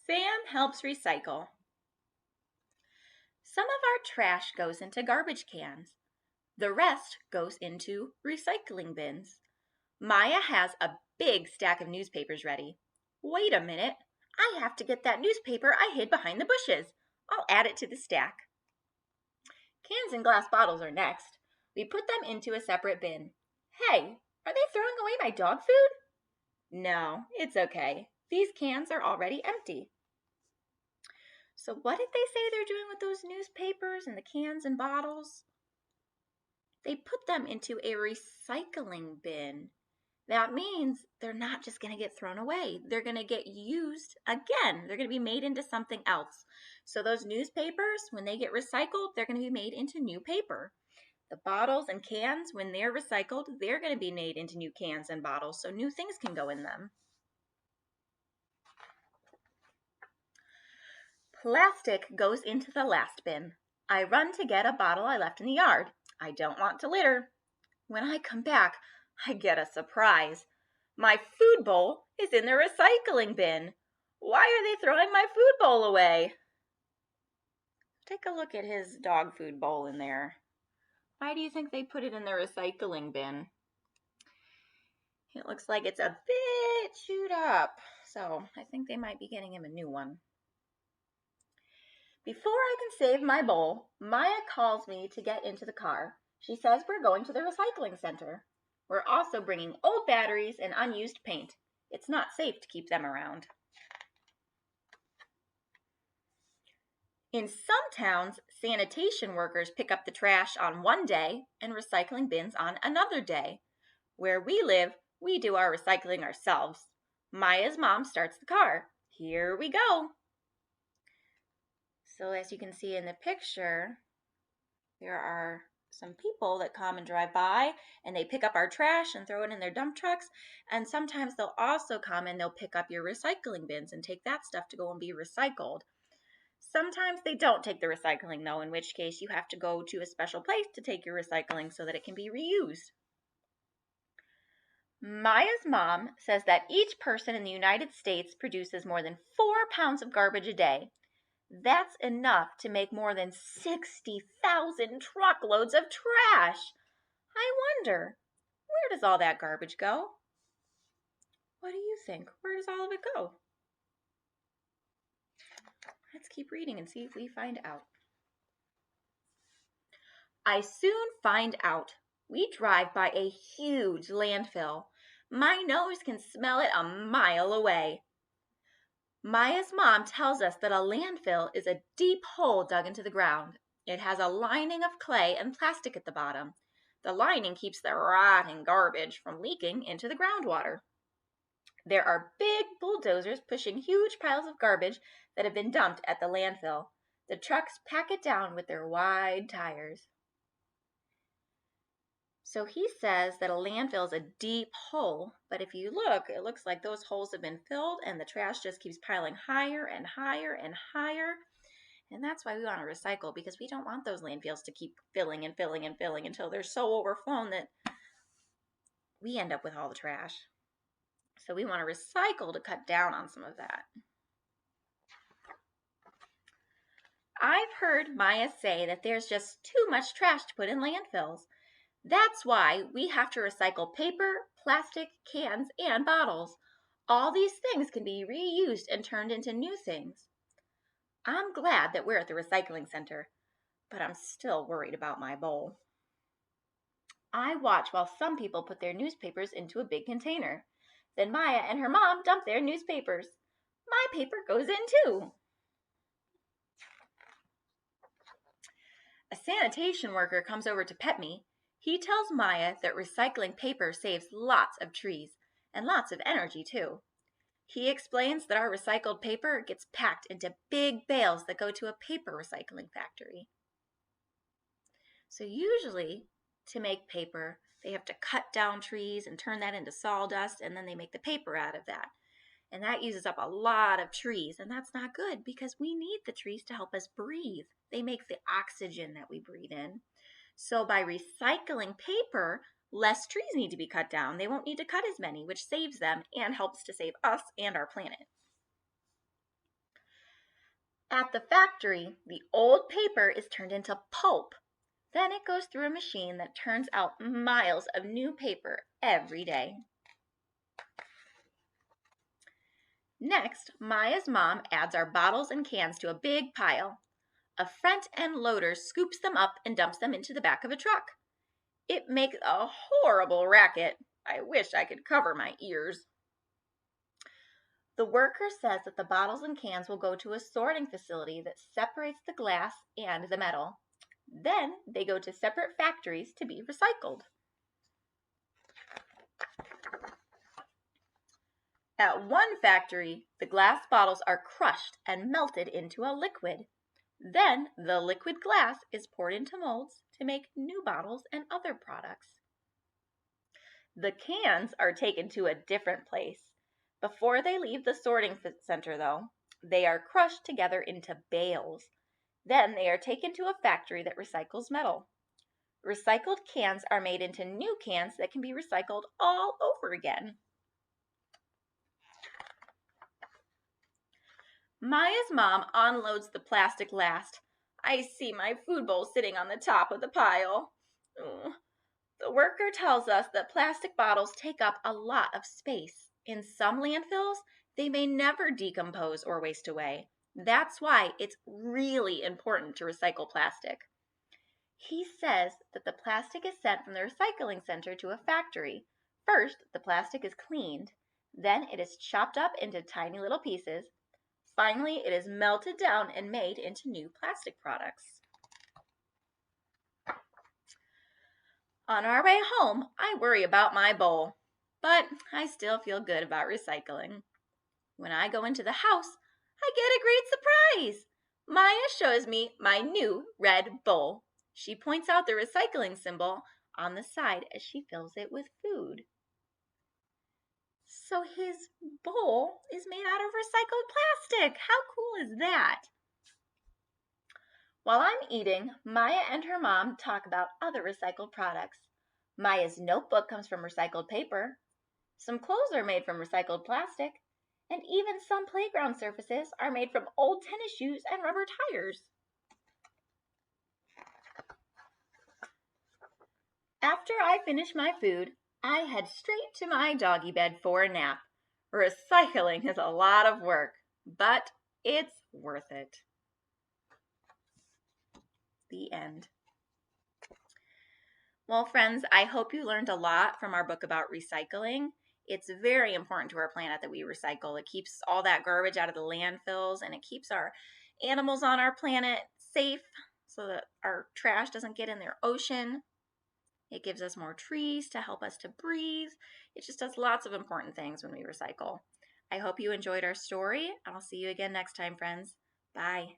Sam helps recycle. Some of our trash goes into garbage cans. The rest goes into recycling bins. Maya has a big stack of newspapers ready. Wait a minute. I have to get that newspaper I hid behind the bushes. I'll add it to the stack. Cans and glass bottles are next. We put them into a separate bin. Hey, are they throwing away my dog food? No, it's okay. These cans are already empty. So what did they say they're doing with those newspapers and the cans and bottles? They put them into a recycling bin. That means they're not just going to get thrown away. They're going to get used again. They're going to be made into something else. So those newspapers, when they get recycled, they're going to be made into new paper. The bottles and cans, when they're recycled, they're going to be made into new cans and bottles, so new things can go in them. Plastic goes into the last bin. I run to get a bottle I left in the yard. I don't want to litter. When I come back, I get a surprise. My food bowl is in the recycling bin. Why are they throwing my food bowl away? Take a look at his dog food bowl in there. Why do you think they put it in the recycling bin? It looks like it's a bit chewed up, so I think they might be getting him a new one. Before I can save my bowl, Maya calls me to get into the car. She says we're going to the recycling center. We're also bringing old batteries and unused paint. It's not safe to keep them around. In some towns, sanitation workers pick up the trash on one day and recycling bins on another day. Where we live, we do our recycling ourselves. Maya's mom starts the car. Here we go. So as you can see in the picture, there are some people that come and drive by and they pick up our trash and throw it in their dump trucks. And sometimes they'll also come and they'll pick up your recycling bins and take that stuff to go and be recycled. Sometimes they don't take the recycling though, in which case you have to go to a special place to take your recycling so that it can be reused. Maya's mom says that each person in the United States produces more than 4 pounds of garbage a day. That's enough to make more than 60,000 truckloads of trash. I wonder, where does all that garbage go? What do you think? Where does all of it go? Let's keep reading and see if we find out. I soon find out. We drive by a huge landfill. My nose can smell it a mile away. Maya's mom tells us that a landfill is a deep hole dug into the ground. It has a lining of clay and plastic at the bottom. The lining keeps the rotting garbage from leaking into the groundwater. There are big bulldozers pushing huge piles of garbage that have been dumped at the landfill. The trucks pack it down with their wide tires. So he says that a landfill is a deep hole, but if you look, it looks like those holes have been filled and the trash just keeps piling higher and higher and higher. And that's why we want to recycle, because we don't want those landfills to keep filling and filling and filling until they're so overflown that we end up with all the trash. So we want to recycle to cut down on some of that. I've heard Maya say that there's just too much trash to put in landfills. That's why we have to recycle paper, plastic, cans, and bottles. All these things can be reused and turned into new things. I'm glad that we're at the recycling center, but I'm still worried about my bowl. I watch while some people put their newspapers into a big container. Then Maya and her mom dump their newspapers. My paper goes in too. A sanitation worker comes over to pet me. He tells Maya that recycling paper saves lots of trees and lots of energy too. He explains that our recycled paper gets packed into big bales that go to a paper recycling factory. So usually, to make paper, they have to cut down trees and turn that into sawdust, and then they make the paper out of that. And that uses up a lot of trees, and that's not good because we need the trees to help us breathe. They make the oxygen that we breathe in. So by recycling paper, less trees need to be cut down. They won't need to cut as many, which saves them and helps to save us and our planet. At the factory, the old paper is turned into pulp. Then it goes through a machine that turns out miles of new paper every day. Next, Maya's mom adds our bottles and cans to a big pile. A front end loader scoops them up and dumps them into the back of a truck. It makes a horrible racket. I wish I could cover my ears. The worker says that the bottles and cans will go to a sorting facility that separates the glass and the metal. Then they go to separate factories to be recycled. At one factory, the glass bottles are crushed and melted into a liquid. Then the liquid glass is poured into molds to make new bottles and other products. The cans are taken to a different place. Before they leave the sorting center, though, they are crushed together into bales. Then they are taken to a factory that recycles metal. Recycled cans are made into new cans that can be recycled all over again. Maya's mom unloads the plastic last. I see my food bowl sitting on the top of the pile. Ooh. The worker tells us that plastic bottles take up a lot of space. In some landfills, they may never decompose or waste away. That's why it's really important to recycle plastic. He says that the plastic is sent from the recycling center to a factory. First, the plastic is cleaned. Then it is chopped up into tiny little pieces. Finally, it is melted down and made into new plastic products. On our way home, I worry about my bowl, but I still feel good about recycling. When I go into the house, I get a great surprise. Maya shows me my new red bowl. She points out the recycling symbol on the side as she fills it with food. So his bowl is made out of recycled plastic. How cool is that? While I'm eating, Maya and her mom talk about other recycled products. Maya's notebook comes from recycled paper. Some clothes are made from recycled plastic. And even some playground surfaces are made from old tennis shoes and rubber tires. After I finish my food, I head straight to my doggy bed for a nap. Recycling is a lot of work, but it's worth it. The end. Well, friends, I hope you learned a lot from our book about recycling. It's very important to our planet that we recycle. It keeps all that garbage out of the landfills, and it keeps our animals on our planet safe so that our trash doesn't get in their ocean. It gives us more trees to help us to breathe. It just does lots of important things when we recycle. I hope you enjoyed our story. I'll see you again next time, friends. Bye.